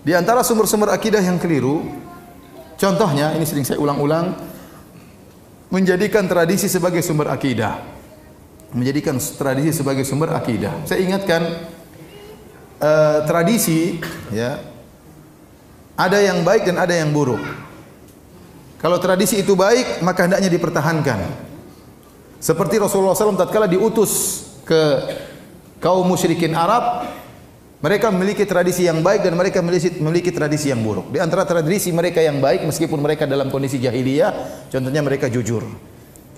Di antara sumber-sumber akidah yang keliru, contohnya ini sering saya ulang-ulang, menjadikan tradisi sebagai sumber akidah. Menjadikan tradisi sebagai sumber akidah. Saya ingatkan tradisi, ya, ada yang baik dan ada yang buruk. Kalau tradisi itu baik, maka hendaknya dipertahankan. Seperti Rasulullah SAW tatkala diutus ke kaum musyrikin Arab, mereka memiliki tradisi yang baik dan mereka memiliki tradisi yang buruk. Di antara tradisi mereka yang baik, meskipun mereka dalam kondisi jahiliyah, contohnya mereka jujur,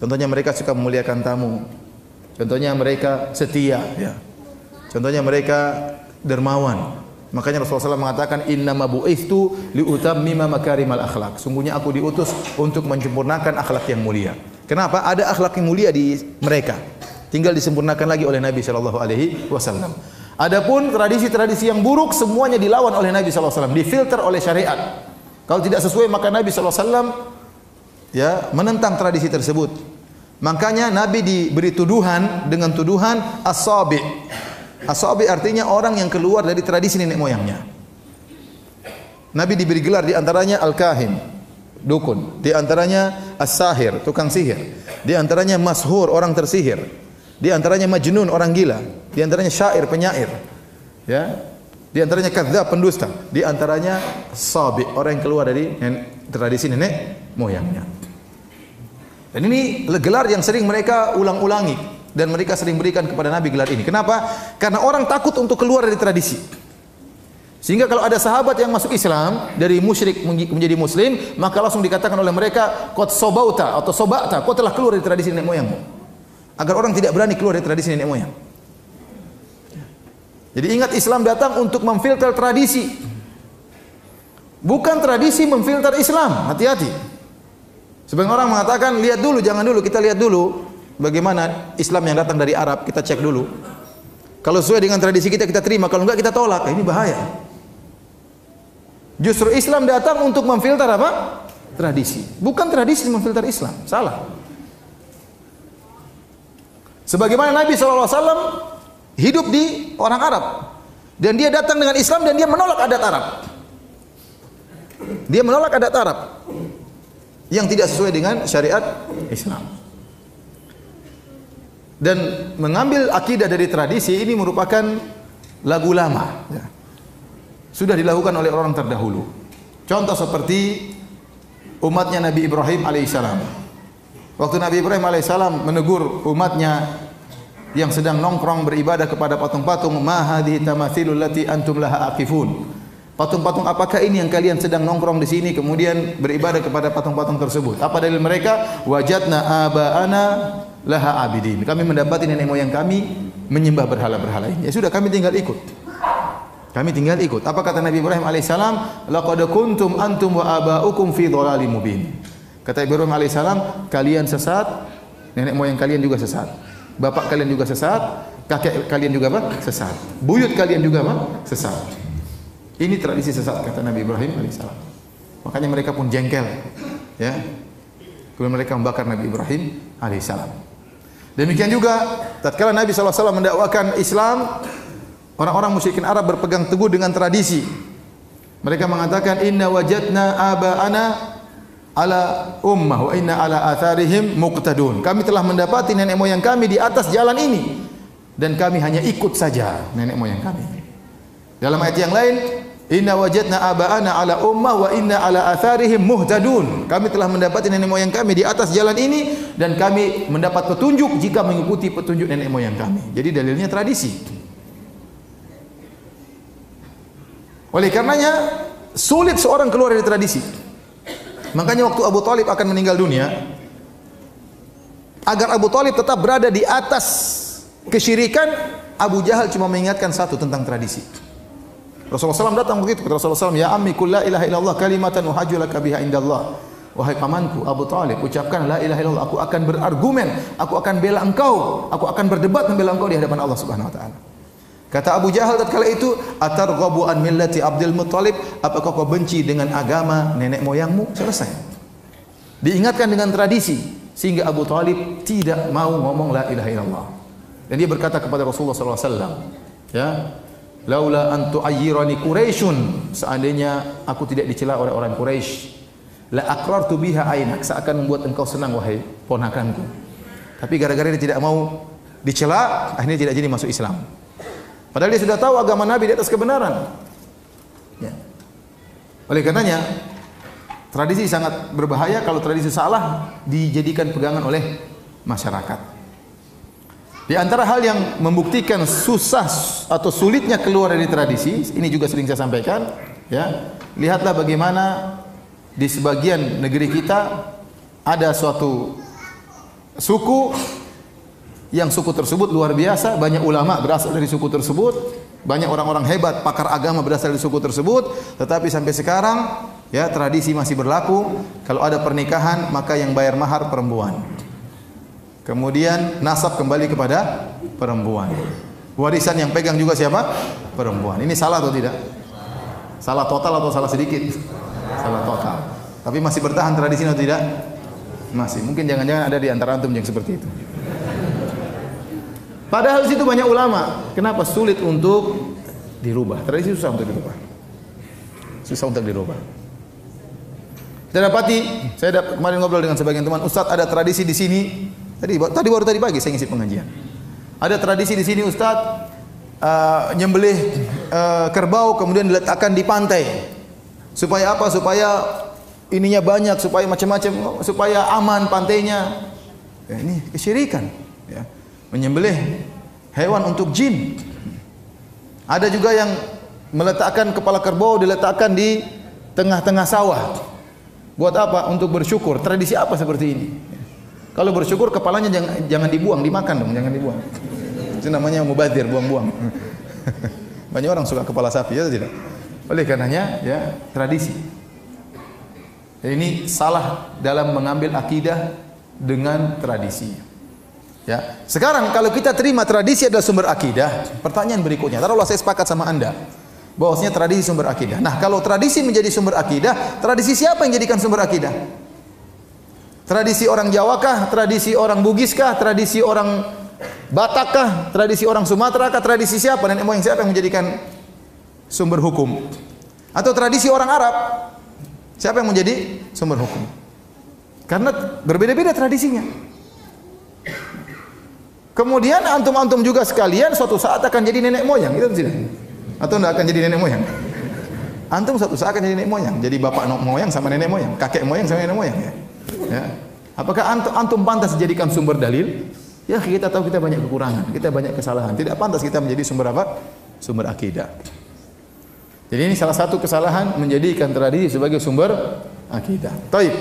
contohnya mereka suka memuliakan tamu, contohnya mereka setia, ya. Contohnya mereka dermawan. Makanya Rasulullah SAW mengatakan, innama bu'istu liutammima makarimal akhlak. Sungguhnya aku diutus untuk menyempurnakan akhlak yang mulia. Kenapa? Ada akhlak yang mulia di mereka. Tinggal disempurnakan lagi oleh Nabi SAW. Adapun tradisi-tradisi yang buruk semuanya dilawan oleh Nabi SAW, difilter oleh syariat. Kalau tidak sesuai maka Nabi SAW ya menentang tradisi tersebut. Makanya Nabi diberi tuduhan dengan tuduhan as-sabi. As-sabi artinya orang yang keluar dari tradisi nenek moyangnya. Nabi diberi gelar di antaranya al-kahin, dukun, di antaranya as-sahir, tukang sihir, di antaranya mashur, orang tersihir, di antaranya majnun, orang gila, di antaranya syair, penyair, ya, di antaranya kadzdzab, pendusta, di antaranya sabi, orang yang keluar dari tradisi nenek moyangnya. Dan ini gelar yang sering mereka ulang-ulangi dan mereka sering berikan kepada Nabi gelar ini. Kenapa? Karena orang takut untuk keluar dari tradisi. Sehingga kalau ada sahabat yang masuk Islam dari musyrik menjadi muslim, maka langsung dikatakan oleh mereka qad sobauta atau sobata, kau telah keluar dari tradisi nenek moyangmu. Agar orang tidak berani keluar dari tradisi nenek moyang. Jadi ingat, Islam datang untuk memfilter tradisi. Bukan tradisi memfilter Islam. Hati-hati. Sebagian orang mengatakan, lihat dulu, jangan dulu, kita lihat dulu bagaimana Islam yang datang dari Arab, kita cek dulu. Kalau sesuai dengan tradisi kita, kita terima. Kalau enggak, kita tolak. Ini bahaya. Justru Islam datang untuk memfilter apa? Tradisi. Bukan tradisi memfilter Islam. Salah. Sebagaimana Nabi SAW hidup di orang Arab. Dan dia datang dengan Islam dan dia menolak adat Arab. Dia menolak adat Arab yang tidak sesuai dengan syariat Islam. Dan mengambil akidah dari tradisi ini merupakan lagu lama, ya. Sudah dilakukan oleh orang terdahulu. Contoh seperti umatnya Nabi Ibrahim alaihissalam. Waktu Nabi Ibrahim alaihissalam menegur umatnya yang sedang nongkrong beribadah kepada patung-patung, ma hadhihi tamathilul lati antum laha aqifun. Patung-patung apakah ini yang kalian sedang nongkrong di sini kemudian beribadah kepada patung-patung tersebut? Apa dalil mereka? Wajadna aba'ana laha abidin. Kami mendapati nenek moyang kami menyembah berhala-berhala ini. Ya sudah, kami tinggal ikut. Kami tinggal ikut. Apa kata Nabi Ibrahim alaihissalam? Laqad kuntum antum wa aba'ukum fi dhalalim mubin. Kata Ibrahim alaihissalam, kalian sesat, nenek moyang kalian juga sesat. Bapak kalian juga sesat, kakek kalian juga apa? Sesat. Buyut kalian juga apa? Sesat. Ini tradisi sesat, kata Nabi Ibrahim alaihissalam. Makanya mereka pun jengkel, ya. Kemudian mereka membakar Nabi Ibrahim alaihissalam. Demikian juga tatkala Nabi SAW mendakwakan Islam, orang-orang musyrikin Arab berpegang teguh dengan tradisi. Mereka mengatakan, inna wajadna aba'ana ala ummah wa inna ala atharihim muqtadun. Kami telah mendapati nenek moyang kami di atas jalan ini dan kami hanya ikut saja nenek moyang kami. Dalam ayat yang lain, inna wajadna aba'ana ala ummah wa inna ala atharihim muhtadun. Kami telah mendapati nenek moyang kami di atas jalan ini dan kami mendapat petunjuk jika mengikuti petunjuk nenek moyang kami. Jadi dalilnya tradisi. Oleh karenanya sulit seorang keluar dari tradisi. Makanya waktu Abu Thalib akan meninggal dunia, agar Abu Thalib tetap berada di atas kesyirikan, Abu Jahal cuma mengingatkan satu tentang tradisi. Rasulullah SAW datang begitu, kata Rasulullah SAW, ya ammi kul la ilaha illallah kalimatan uhajju laka biha indallah. Wahai pamanku Abu Thalib, ucapkan la ilaha illallah, aku akan berargumen, aku akan bela engkau, aku akan berdebat membela engkau di hadapan Allah Subhanahu wa taala. Kata Abu Jahal tatkala itu, atarghabu an millati Abdul Muttalib, apakah kau benci dengan agama nenek moyangmu? Selesai. Diingatkan dengan tradisi sehingga Abu Thalib tidak mau ngomong la ilaha illallah. Dan dia berkata kepada Rasulullah SAW, ya, Laula an tu'ayyirani Quraisyun, seandainya aku tidak dicela oleh orang Quraisy, la aqrartu biha ainak, seakan membuat engkau senang wahai ponakanku. Tapi gara-gara dia tidak mau dicela, akhirnya tidak jadi masuk Islam. Padahal dia sudah tahu agama Nabi di atas kebenaran. Ya. Oleh karenanya tradisi sangat berbahaya kalau tradisi salah dijadikan pegangan oleh masyarakat. Di antara hal yang membuktikan susah atau sulitnya keluar dari tradisi, ini juga sering saya sampaikan, ya. Lihatlah bagaimana di sebagian negeri kita ada suatu suku yang suku tersebut luar biasa, banyak ulama berasal dari suku tersebut, banyak orang-orang hebat pakar agama berasal dari suku tersebut, tetapi sampai sekarang ya tradisi masih berlaku. Kalau ada pernikahan maka yang bayar mahar perempuan. Kemudian nasab kembali kepada perempuan. Warisan yang pegang juga siapa? Perempuan. Ini salah atau tidak? Salah total atau salah sedikit? Salah total. Tapi masih bertahan tradisi atau tidak? Masih. Mungkin jangan-jangan ada di antara antum yang seperti itu. Padahal di situ banyak ulama. Kenapa sulit untuk dirubah? Tradisi susah untuk dirubah. Susah untuk dirubah. Kita dapati, saya kemarin ngobrol dengan sebagian teman, Ustaz ada tradisi di sini. Tadi pagi saya ngisi pengajian. Ada tradisi di sini Ustaz, nyembelih kerbau kemudian diletakkan di pantai. Supaya apa? Supaya ininya banyak, supaya macam-macam, supaya aman pantainya. Ya, ini kesyirikan. Ya. Menyembelih hewan untuk jin. Ada juga yang meletakkan kepala kerbau diletakkan di tengah-tengah sawah. Buat apa? Untuk bersyukur. Tradisi apa seperti ini? Kalau bersyukur kepalanya jangan dibuang, dimakan dong, jangan dibuang. Itu namanya mubadzir, buang-buang. Banyak orang suka kepala sapi, ya tidak? Oleh karenanya, ya tradisi. Ini salah dalam mengambil akidah dengan tradisi. Ya. Sekarang kalau kita terima tradisi adalah sumber akidah, pertanyaan berikutnya, taruhlah saya sepakat sama Anda bahwasanya tradisi sumber akidah. Nah, kalau tradisi menjadi sumber akidah, tradisi siapa yang jadikan sumber akidah? Tradisi orang Jawa kah? Tradisi orang Bugis kah? Tradisi orang Batak kah? Tradisi orang Sumatera kah? Tradisi siapa? Nenek moyang siapa yang menjadikan sumber hukum? Atau tradisi orang Arab? Siapa yang menjadi sumber hukum? Karena berbeda-beda tradisinya. Kemudian antum-antum juga sekalian suatu saat akan jadi nenek moyang, gitu tidak? Atau tidak akan jadi nenek moyang? Antum suatu saat akan jadi nenek moyang, jadi bapak moyang sama nenek moyang, kakek moyang sama nenek moyang, ya. Ya. Apakah antum pantas dijadikan sumber dalil? Ya, kita tahu kita banyak kekurangan, kita banyak kesalahan. Tidak pantas kita menjadi sumber apa? Sumber akidah. Jadi ini salah satu kesalahan menjadikan tradisi sebagai sumber akidah. Taib.